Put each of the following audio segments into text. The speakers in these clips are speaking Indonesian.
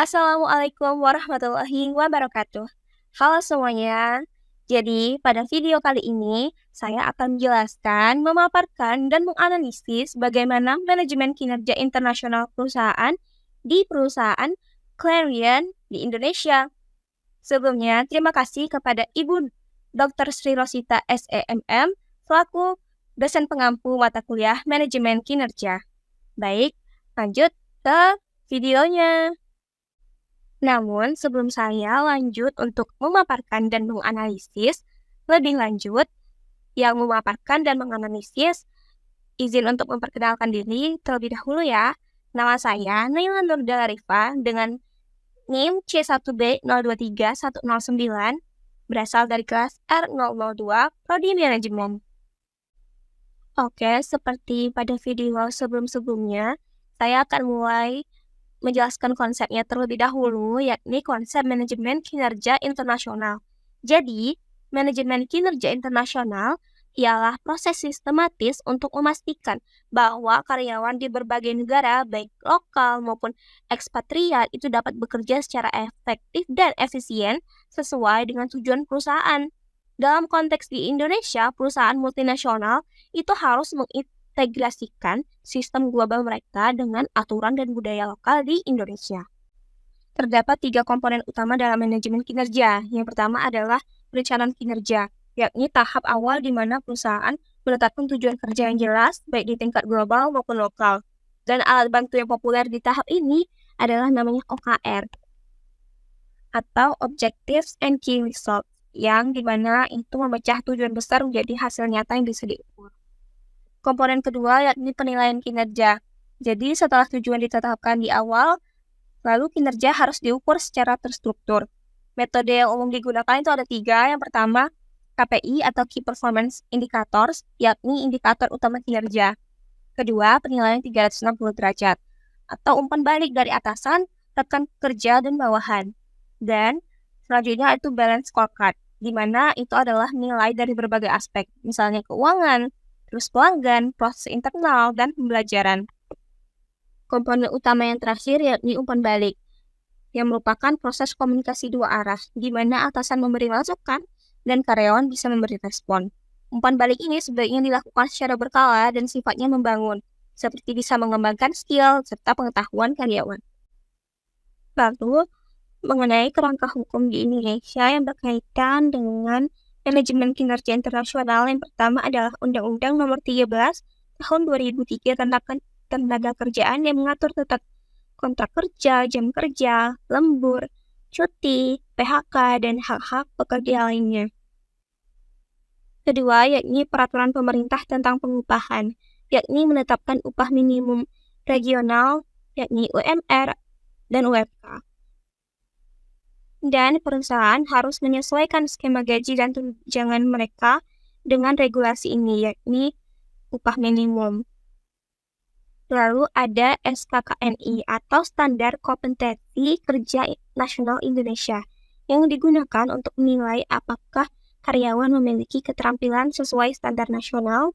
Assalamualaikum warahmatullahi wabarakatuh. Halo semuanya. Jadi, pada video kali ini, saya akan menjelaskan, memaparkan, dan menganalisis bagaimana manajemen kinerja internasional perusahaan di perusahaan Clarion di Indonesia. Sebelumnya, terima kasih kepada Ibu Dr. Sri Rosita SEMM selaku dosen pengampu mata kuliah manajemen kinerja. Baik, lanjut ke videonya. Namun, sebelum saya lanjut untuk memaparkan dan menganalisis lebih lanjut, yang memaparkan dan menganalisis, izin untuk memperkenalkan diri terlebih dahulu ya. Nama saya Naila Nurdala Rifa dengan NIM C1B023109, berasal dari kelas R002, Prodi Manajemen. Oke, seperti pada video sebelum-sebelumnya, saya akan mulai menjelaskan konsepnya terlebih dahulu, yakni konsep manajemen kinerja internasional. Jadi, manajemen kinerja internasional ialah proses sistematis untuk memastikan bahwa karyawan di berbagai negara, baik lokal maupun ekspatriat, itu dapat bekerja secara efektif dan efisien sesuai dengan tujuan perusahaan. Dalam konteks di Indonesia, perusahaan multinasional itu harus mengintegrasikan sistem global mereka dengan aturan dan budaya lokal di Indonesia. Terdapat 3 komponen utama dalam manajemen kinerja. Yang pertama adalah perencanaan kinerja, yakni tahap awal di mana perusahaan menetapkan tujuan kerja yang jelas, baik di tingkat global maupun lokal. Dan alat bantu yang populer di tahap ini adalah namanya OKR, atau Objectives and Key Results, yang dimana itu memecah tujuan besar menjadi hasil nyata yang bisa diukur. Komponen kedua yakni penilaian kinerja. Jadi setelah tujuan ditetapkan di awal, lalu kinerja harus diukur secara terstruktur. Metode yang umum digunakan itu ada 3. Yang pertama, KPI atau Key Performance Indicators, yakni indikator utama kinerja. Kedua, penilaian 360 derajat, atau umpan balik dari atasan, rekan kerja, dan bawahan. Dan selanjutnya itu balance scorecard, di mana itu adalah nilai dari berbagai aspek, misalnya keuangan, terus pelanggan, proses internal, dan pembelajaran. Komponen utama yang terakhir yakni umpan balik, yang merupakan proses komunikasi dua arah, di mana atasan memberi masukan dan karyawan bisa memberi respon. Umpan balik ini sebaiknya dilakukan secara berkala dan sifatnya membangun, seperti bisa mengembangkan skill serta pengetahuan karyawan. Lalu, mengenai kerangka hukum di Indonesia yang berkaitan dengan manajemen kinerja internasional, yang pertama adalah Undang-Undang Nomor 13 Tahun 2003 tentang tenaga kerjaan yang mengatur tentang kontrak kerja, jam kerja, lembur, cuti, PHK, dan hak-hak pekerja lainnya. Kedua, yakni Peraturan Pemerintah tentang Pengupahan, yakni menetapkan upah minimum regional, yakni UMR, dan UMK. Dan perusahaan harus menyesuaikan skema gaji dan tunjangan mereka dengan regulasi ini, yakni upah minimum. Lalu ada SKKNI atau Standar Kompetensi Kerja Nasional Indonesia, yang digunakan untuk menilai apakah karyawan memiliki keterampilan sesuai standar nasional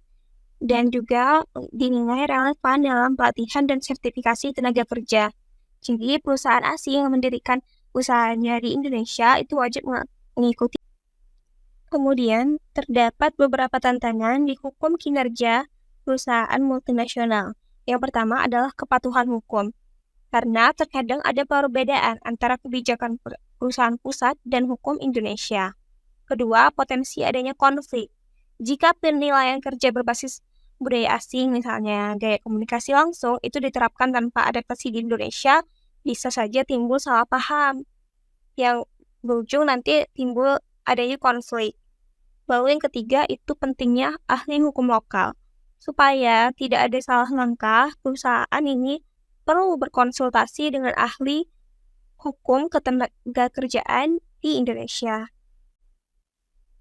dan juga dinilai relevan dalam pelatihan dan sertifikasi tenaga kerja. Jadi perusahaan asing yang mendirikan usahanya di Indonesia itu wajib mengikuti. Kemudian, terdapat beberapa tantangan di hukum kinerja perusahaan multinasional. Yang pertama adalah kepatuhan hukum, karena terkadang ada perbedaan antara kebijakan perusahaan pusat dan hukum Indonesia. Kedua, potensi adanya konflik. Jika penilaian kerja berbasis budaya asing, misalnya gaya komunikasi langsung, itu diterapkan tanpa adaptasi di Indonesia, bisa saja timbul salah paham yang berujung nanti timbul adanya konflik. Lalu yang ketiga itu pentingnya ahli hukum lokal. Supaya tidak ada salah langkah, perusahaan ini perlu berkonsultasi dengan ahli hukum ketenaga kerjaan di Indonesia.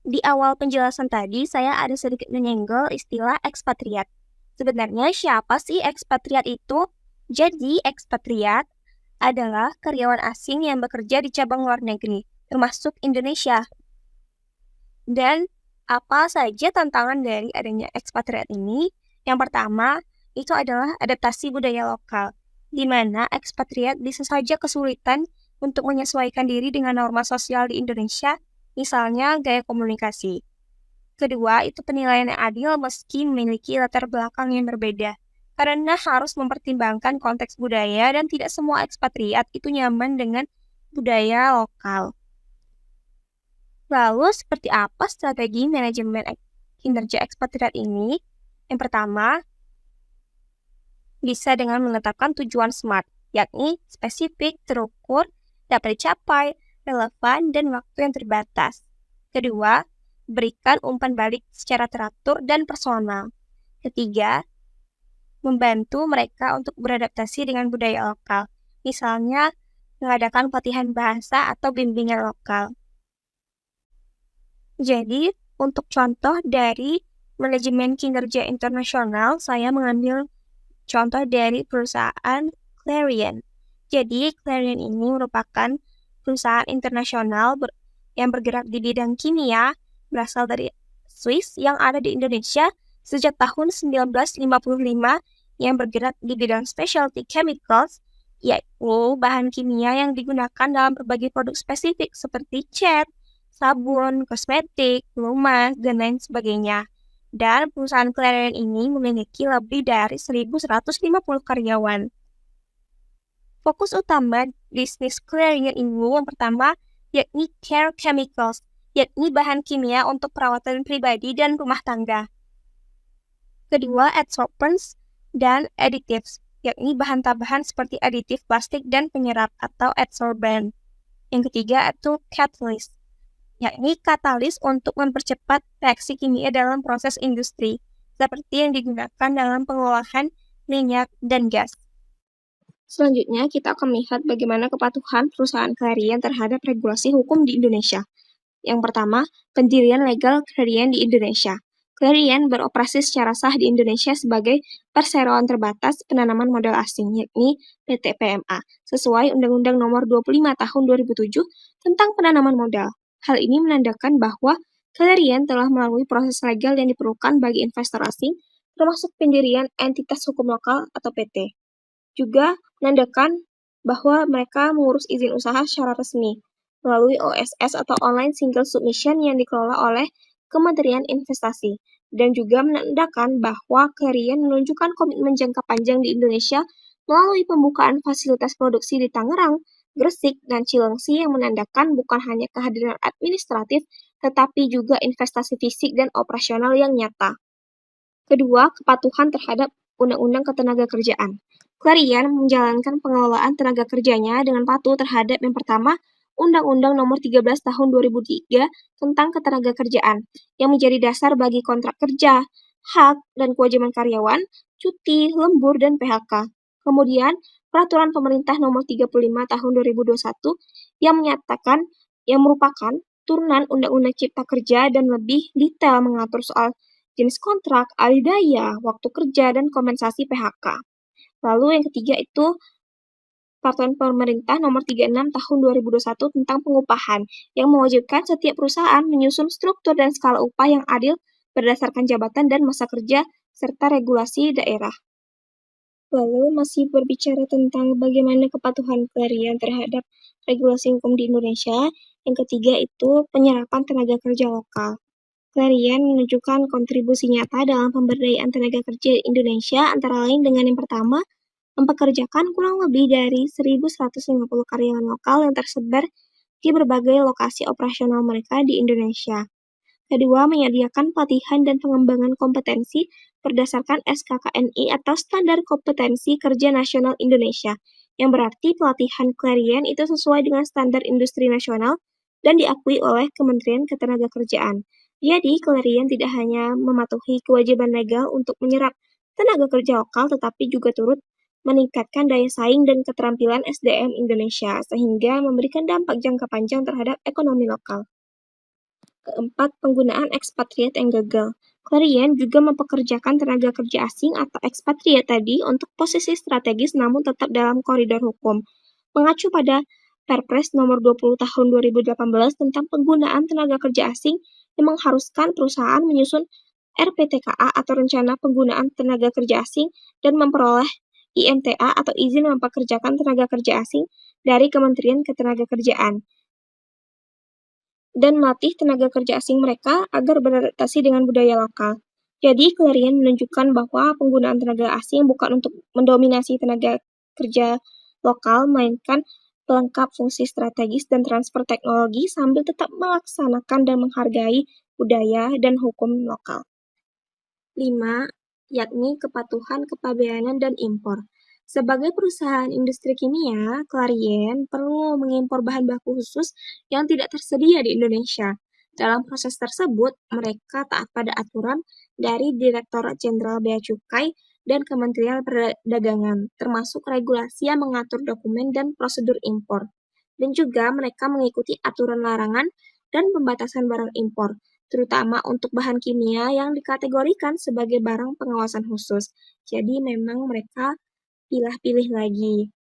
Di awal penjelasan tadi, saya ada sedikit menyenggol istilah ekspatriat. Sebenarnya siapa sih ekspatriat itu? Jadi ekspatriat adalah karyawan asing yang bekerja di cabang luar negeri, termasuk Indonesia. Dan apa saja tantangan dari adanya ekspatriat ini? Yang pertama, itu adalah adaptasi budaya lokal. di mana ekspatriat bisa saja kesulitan untuk menyesuaikan diri dengan norma sosial di Indonesia, misalnya gaya komunikasi. Kedua, itu penilaian yang adil meski memiliki latar belakang yang berbeda, karena harus mempertimbangkan konteks budaya dan tidak semua ekspatriat itu nyaman dengan budaya lokal. Lalu, seperti apa strategi manajemen kinerja ekspatriat ini? Yang pertama, bisa dengan menetapkan tujuan SMART, yakni spesifik, terukur, dapat dicapai, relevan, dan waktu yang terbatas. Kedua, berikan umpan balik secara teratur dan personal. Ketiga, membantu mereka untuk beradaptasi dengan budaya lokal, misalnya mengadakan pelatihan bahasa atau bimbingan lokal. Jadi, untuk contoh dari manajemen kinerja internasional, saya mengambil contoh dari perusahaan Clarion. Jadi, Clarion ini merupakan perusahaan internasional yang bergerak di bidang kimia, berasal dari Swiss yang ada di Indonesia sejak tahun 1955, yang bergerak di bidang specialty chemicals, yaitu bahan kimia yang digunakan dalam berbagai produk spesifik seperti cat, sabun, kosmetik, pelumas, dan lain sebagainya. Dan perusahaan Clarion ini memiliki lebih dari 1.150 karyawan. Fokus utama bisnis Clarion ini yang pertama yakni care chemicals, yakni bahan kimia untuk perawatan pribadi dan rumah tangga. Kedua, adsorbents dan additives, yakni bahan tambahan seperti aditif plastik dan penyerap atau adsorbent. Yang ketiga itu catalyst, yakni katalis untuk mempercepat reaksi kimia dalam proses industri, seperti yang digunakan dalam pengolahan minyak dan gas. Selanjutnya, kita akan melihat bagaimana kepatuhan perusahaan Clarion terhadap regulasi hukum di Indonesia. Yang pertama, pendirian legal Clarion di Indonesia. Clarion beroperasi secara sah di Indonesia sebagai perseroan terbatas penanaman modal asing, yakni PT PMA, sesuai Undang-Undang Nomor 25 Tahun 2007 tentang penanaman modal. Hal ini menandakan bahwa Clarion telah melalui proses legal yang diperlukan bagi investor asing, termasuk pendirian entitas hukum lokal atau PT. Juga menandakan bahwa mereka mengurus izin usaha secara resmi melalui OSS atau Online Single Submission yang dikelola oleh Kementerian Investasi, dan juga menandakan bahwa Clarion menunjukkan komitmen jangka panjang di Indonesia melalui pembukaan fasilitas produksi di Tangerang, Gresik, dan Cilengsi yang menandakan bukan hanya kehadiran administratif, tetapi juga investasi fisik dan operasional yang nyata. Kedua, kepatuhan terhadap Undang-Undang Ketenagakerjaan. Clarion menjalankan pengelolaan tenaga kerjanya dengan patuh terhadap yang pertama, Undang-Undang Nomor 13 Tahun 2003 tentang Ketenagakerjaan, yang menjadi dasar bagi kontrak kerja, hak dan kewajiban karyawan, cuti, lembur, dan PHK. Kemudian, Peraturan Pemerintah Nomor 35 Tahun 2021 yang merupakan turunan Undang-Undang Cipta Kerja dan lebih detail mengatur soal jenis kontrak, alih daya, waktu kerja, dan kompensasi PHK. Lalu yang ketiga itu Peraturan Pemerintah Nomor 36 Tahun 2021 tentang pengupahan, yang mewajibkan setiap perusahaan menyusun struktur dan skala upah yang adil berdasarkan jabatan dan masa kerja, serta regulasi daerah. Lalu masih berbicara tentang bagaimana kepatuhan Clarion terhadap regulasi hukum di Indonesia, yang ketiga itu penyerapan tenaga kerja lokal. Clarion menunjukkan kontribusi nyata dalam pemberdayaan tenaga kerja Indonesia, antara lain dengan yang pertama, mempekerjakan kurang lebih dari 1.150 karyawan lokal yang tersebar di berbagai lokasi operasional mereka di Indonesia. Kedua, menyediakan pelatihan dan pengembangan kompetensi berdasarkan SKKNI atau Standar Kompetensi Kerja Nasional Indonesia, yang berarti pelatihan Clarion itu sesuai dengan standar industri nasional dan diakui oleh Kementerian Ketenagakerjaan. Jadi, Clarion tidak hanya mematuhi kewajiban legal untuk menyerap tenaga kerja lokal, tetapi juga turut meningkatkan daya saing dan keterampilan SDM Indonesia, sehingga memberikan dampak jangka panjang terhadap ekonomi lokal. Keempat, penggunaan ekspatriat yang gagal. Clarion juga mempekerjakan tenaga kerja asing atau ekspatriat tadi untuk posisi strategis namun tetap dalam koridor hukum. Mengacu pada Perpres Nomor 20 Tahun 2018 tentang penggunaan tenaga kerja asing yang mengharuskan perusahaan menyusun RPTKA atau Rencana Penggunaan Tenaga Kerja Asing dan memperoleh IMTA atau izin mempekerjakan tenaga kerja asing dari Kementerian Ketenagakerjaan dan melatih tenaga kerja asing mereka agar beradaptasi dengan budaya lokal. Jadi, Clarion menunjukkan bahwa penggunaan tenaga asing bukan untuk mendominasi tenaga kerja lokal, melainkan pelengkap fungsi strategis dan transfer teknologi sambil tetap melaksanakan dan menghargai budaya dan hukum lokal. 5. Yakni kepatuhan kepabeanan dan impor. Sebagai perusahaan industri kimia, Clarion perlu mengimpor bahan baku khusus yang tidak tersedia di Indonesia. Dalam proses tersebut, mereka taat pada aturan dari Direktorat Jenderal Bea Cukai dan Kementerian Perdagangan, termasuk regulasi yang mengatur dokumen dan prosedur impor. Dan juga mereka mengikuti aturan larangan dan pembatasan barang impor, terutama untuk bahan kimia yang dikategorikan sebagai barang pengawasan khusus. Jadi memang mereka pilih-pilih lagi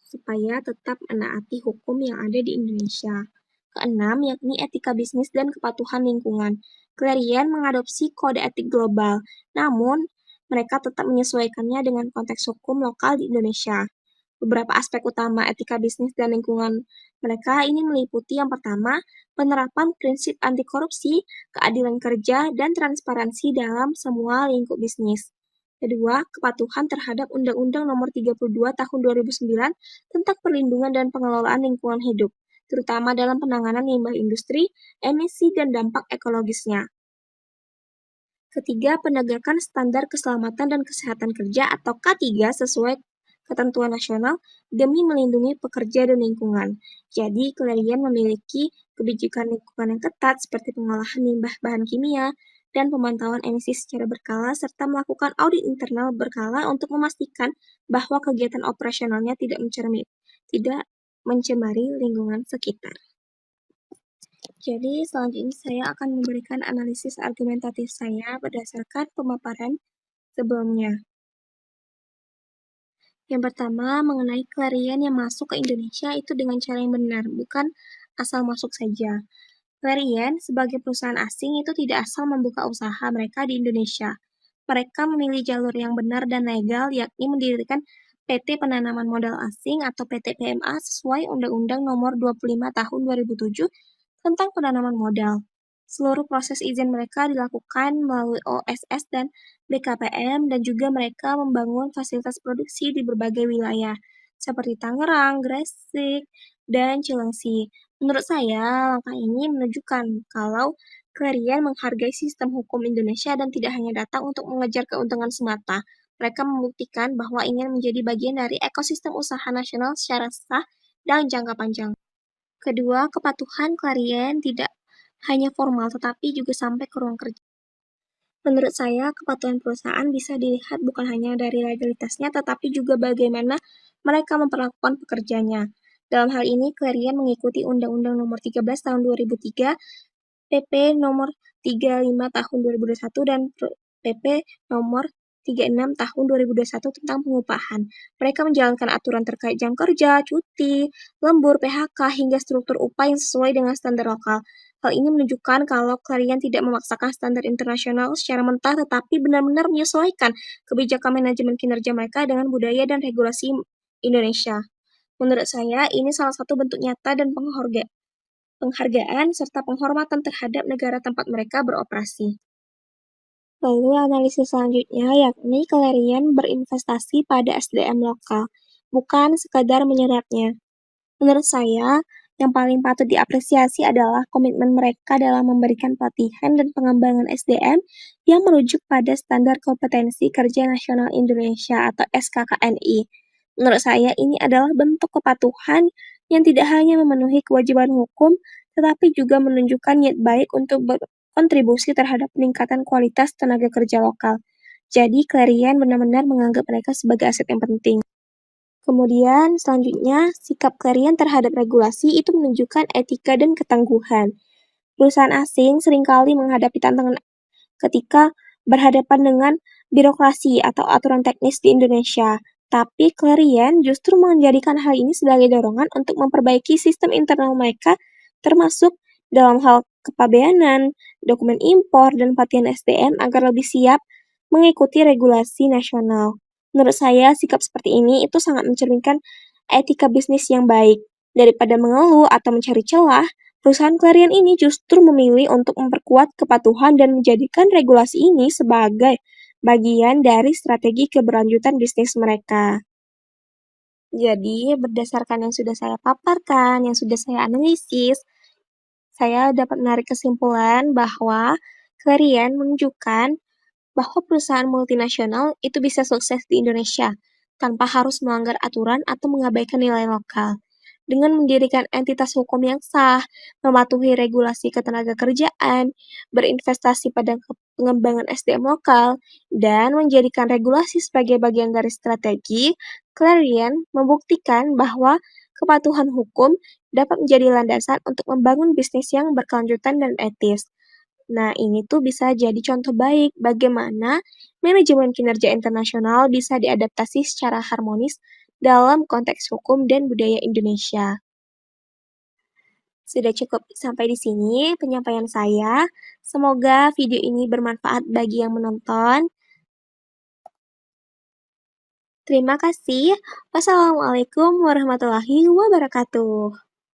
supaya tetap menaati hukum yang ada di Indonesia. Keenam, yakni etika bisnis dan kepatuhan lingkungan. Clarion mengadopsi kode etik global, namun mereka tetap menyesuaikannya dengan konteks hukum lokal di Indonesia. Beberapa aspek utama etika bisnis dan lingkungan mereka ini meliputi yang pertama, penerapan prinsip anti korupsi, keadilan kerja, dan transparansi dalam semua lingkup bisnis. Kedua, kepatuhan terhadap Undang-Undang Nomor 32 Tahun 2009 tentang perlindungan dan pengelolaan lingkungan hidup, terutama dalam penanganan limbah industri, emisi, dan dampak ekologisnya. Ketiga, penegakan standar keselamatan dan kesehatan kerja atau K3 sesuai ketentuan nasional demi melindungi pekerja dan lingkungan. Jadi, Clarion memiliki kebijakan lingkungan yang ketat seperti pengolahan limbah bahan kimia dan pemantauan emisi secara berkala serta melakukan audit internal berkala untuk memastikan bahwa kegiatan operasionalnya tidak mencemari lingkungan sekitar. Jadi, selanjutnya saya akan memberikan analisis argumentatif saya berdasarkan pemaparan sebelumnya. Yang pertama, mengenai Clarion yang masuk ke Indonesia itu dengan cara yang benar, bukan asal masuk saja. Clarion sebagai perusahaan asing itu tidak asal membuka usaha mereka di Indonesia. Mereka memilih jalur yang benar dan legal, yakni mendirikan PT Penanaman Modal Asing atau PT PMA sesuai Undang-Undang Nomor 25 Tahun 2007 tentang penanaman modal. Seluruh proses izin mereka dilakukan melalui OSS dan BKPM dan juga mereka membangun fasilitas produksi di berbagai wilayah seperti Tangerang, Gresik, dan Cilengsi. Menurut saya, langkah ini menunjukkan kalau Clarion menghargai sistem hukum Indonesia dan tidak hanya datang untuk mengejar keuntungan semata. Mereka membuktikan bahwa ingin menjadi bagian dari ekosistem usaha nasional secara sah dan jangka panjang. Kedua, kepatuhan Clarion tidak hanya formal tetapi juga sampai ke ruang kerja. Menurut saya, kepatuhan perusahaan bisa dilihat bukan hanya dari legalitasnya, tetapi juga bagaimana mereka memperlakukan pekerjanya. Dalam hal ini, Clarion mengikuti Undang-Undang Nomor 13 Tahun 2003, PP Nomor 35 Tahun 2021, dan PP Nomor 36 Tahun 2021 tentang pengupahan. Mereka menjalankan aturan terkait jam kerja, cuti, lembur, PHK, hingga struktur upah yang sesuai dengan standar lokal. Hal ini menunjukkan kalau Clarion tidak memaksakan standar internasional secara mentah, tetapi benar-benar menyesuaikan kebijakan manajemen kinerja mereka dengan budaya dan regulasi Indonesia. Menurut saya, ini salah satu bentuk nyata dan penghargaan serta penghormatan terhadap negara tempat mereka beroperasi. Lalu analisis selanjutnya yakni Clarion berinvestasi pada SDM lokal, bukan sekadar menyerapnya. Menurut saya, yang paling patut diapresiasi adalah komitmen mereka dalam memberikan pelatihan dan pengembangan SDM yang merujuk pada Standar Kompetensi Kerja Nasional Indonesia atau SKKNI. Menurut saya, ini adalah bentuk kepatuhan yang tidak hanya memenuhi kewajiban hukum, tetapi juga menunjukkan niat baik untuk berkontribusi terhadap peningkatan kualitas tenaga kerja lokal. Jadi, Clarion benar-benar menganggap mereka sebagai aset yang penting. Kemudian, selanjutnya, sikap Clarion terhadap regulasi itu menunjukkan etika dan ketangguhan. Perusahaan asing seringkali menghadapi tantangan ketika berhadapan dengan birokrasi atau aturan teknis di Indonesia. Tapi Clarion justru menjadikan hal ini sebagai dorongan untuk memperbaiki sistem internal mereka, termasuk dalam hal kepabeanan, dokumen impor, dan pelatihan SDM agar lebih siap mengikuti regulasi nasional. Menurut saya, sikap seperti ini itu sangat mencerminkan etika bisnis yang baik. Daripada mengeluh atau mencari celah, perusahaan Clarion ini justru memilih untuk memperkuat kepatuhan dan menjadikan regulasi ini sebagai bagian dari strategi keberlanjutan bisnis mereka. Jadi, berdasarkan yang sudah saya paparkan, yang sudah saya analisis, saya dapat menarik kesimpulan bahwa Clarion menunjukkan bahwa perusahaan multinasional itu bisa sukses di Indonesia tanpa harus melanggar aturan atau mengabaikan nilai lokal. Dengan mendirikan entitas hukum yang sah, mematuhi regulasi ketenagakerjaan, berinvestasi pada pengembangan SDM lokal, dan menjadikan regulasi sebagai bagian dari strategi, Clarion membuktikan bahwa kepatuhan hukum dapat menjadi landasan untuk membangun bisnis yang berkelanjutan dan etis. Nah, ini tuh bisa jadi contoh baik bagaimana manajemen kinerja internasional bisa diadaptasi secara harmonis dalam konteks hukum dan budaya Indonesia. Sudah cukup sampai di sini penyampaian saya. Semoga video ini bermanfaat bagi yang menonton. Terima kasih. Wassalamualaikum warahmatullahi wabarakatuh.